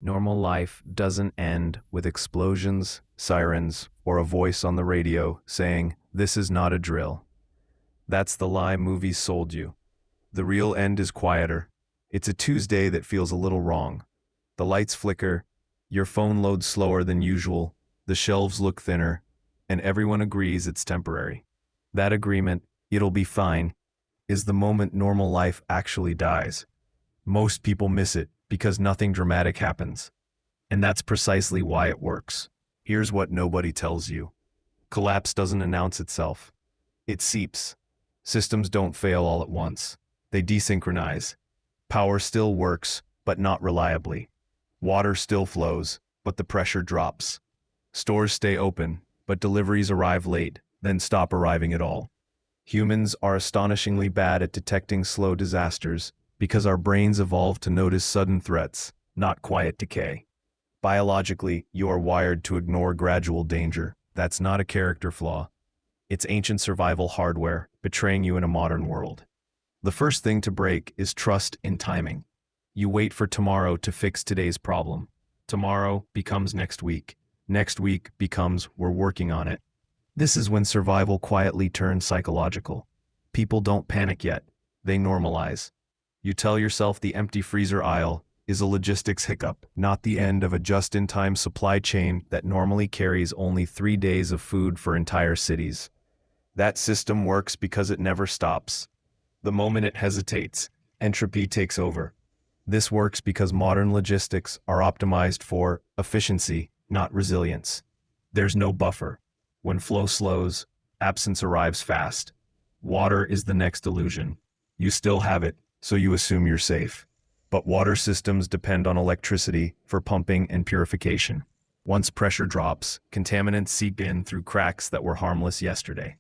Normal life doesn't end with explosions, sirens, or a voice on the radio saying, "This is not a drill." That's the lie movies sold you. The real end is quieter. It's a Tuesday that feels a little wrong. The lights flicker, your phone loads slower than usual, the shelves look thinner, and everyone agrees it's temporary. That agreement, "it'll be fine," is the moment normal life actually dies. Most people miss it because nothing dramatic happens. And that's precisely why it works. Here's what nobody tells you. Collapse doesn't announce itself. It seeps. Systems don't fail all at once. They desynchronize. Power still works, but not reliably. Water still flows, but the pressure drops. Stores stay open, but deliveries arrive late, then stop arriving at all. Humans are astonishingly bad at detecting slow disasters because our brains evolved to notice sudden threats, not quiet decay. Biologically, you are wired to ignore gradual danger. That's not a character flaw. It's ancient survival hardware, betraying you in a modern world. The first thing to break is trust in timing. You wait for tomorrow to fix today's problem. Tomorrow becomes next week. Next week becomes we're working on it. This is when survival quietly turns psychological. People don't panic yet. They normalize. You tell yourself the empty freezer aisle is a logistics hiccup, not the end of a just-in-time supply chain that normally carries only 3 days of food for entire cities. That system works because it never stops. The moment it hesitates, entropy takes over. This works because modern logistics are optimized for efficiency, not resilience. There's no buffer. When flow slows, absence arrives fast. Water is the next illusion. You still have it, so you assume you're safe. But water systems depend on electricity for pumping and purification. Once pressure drops, contaminants seep in through cracks that were harmless yesterday.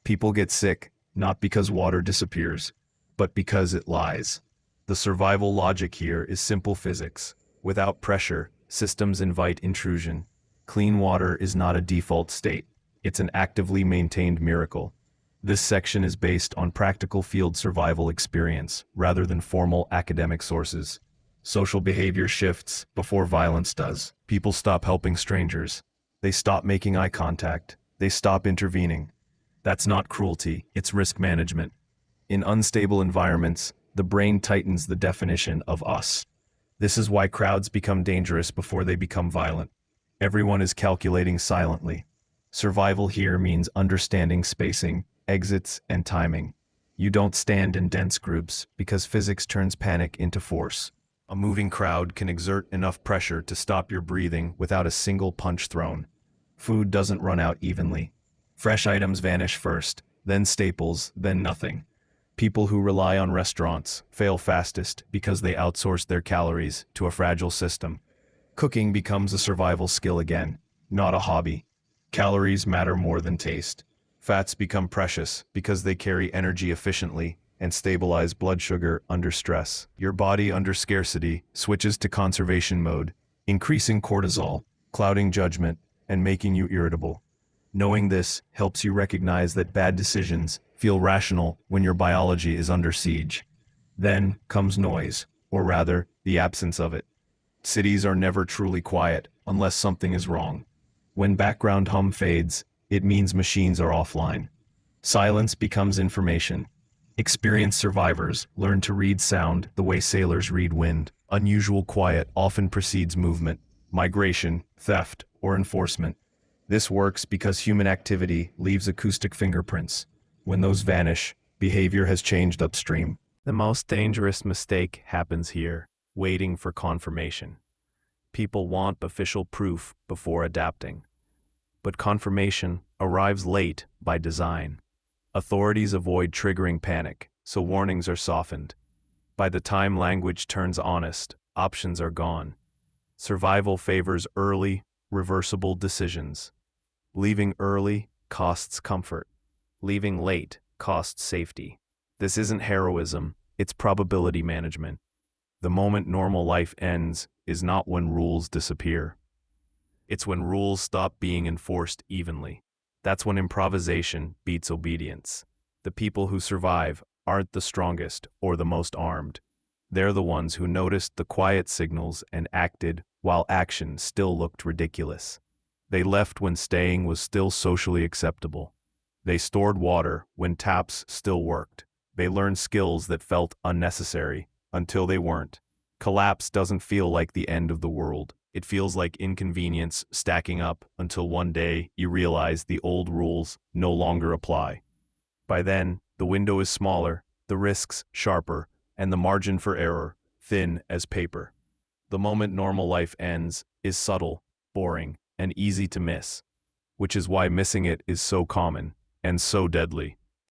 People get sick, not because water disappears, but because it lies. The survival logic here is simple physics. Without pressure, systems invite intrusion. Clean water is not a default state. It's an actively maintained miracle. This section is based on practical field survival experience rather than formal academic sources. Social behavior shifts before violence does. People stop helping strangers. They stop making eye contact. They stop intervening. That's not cruelty, it's risk management. In unstable environments, the brain tightens the definition of us. This is why crowds become dangerous before they become violent. Everyone is calculating silently. Survival here means understanding spacing, exits, and timing. You don't stand in dense groups because physics turns panic into force. A moving crowd can exert enough pressure to stop your breathing without a single punch thrown. Food doesn't run out evenly. Fresh items vanish first, then staples, then nothing. People who rely on restaurants fail fastest because they outsource their calories to a fragile system. Cooking becomes a survival skill again, not a hobby. Calories matter more than taste. Fats become precious because they carry energy efficiently and stabilize blood sugar under stress. Your body under scarcity switches to conservation mode, increasing cortisol, clouding judgment, and making you irritable. Knowing this helps you recognize that bad decisions feel rational when your biology is under siege. Then comes noise, or rather, the absence of it. Cities are never truly quiet unless something is wrong. When background hum fades, it means machines are offline. Silence becomes information. Experienced survivors learn to read sound the way sailors read wind. Unusual quiet often precedes movement, migration, theft, or enforcement. This works because human activity leaves acoustic fingerprints. When those vanish, behavior has changed upstream. The most dangerous mistake happens here, waiting for confirmation. People want official proof before adapting. But confirmation arrives late by design. Authorities avoid triggering panic, so warnings are softened. By the time language turns honest, options are gone. Survival favors early, reversible decisions. Leaving early costs comfort. Leaving late costs safety. This isn't heroism, it's probability management. The moment normal life ends is not when rules disappear. It's when rules stop being enforced evenly. That's when improvisation beats obedience. The people who survive aren't the strongest or the most armed. They're the ones who noticed the quiet signals and acted while action still looked ridiculous. They left when staying was still socially acceptable. They stored water when taps still worked. They learned skills that felt unnecessary until they weren't. Collapse doesn't feel like the end of the world. It feels like inconvenience stacking up until one day you realize the old rules no longer apply. By then, the window is smaller, the risks sharper, and the margin for error thin as paper. The moment normal life ends is subtle, boring, and easy to miss, which is why missing it is so common and so deadly.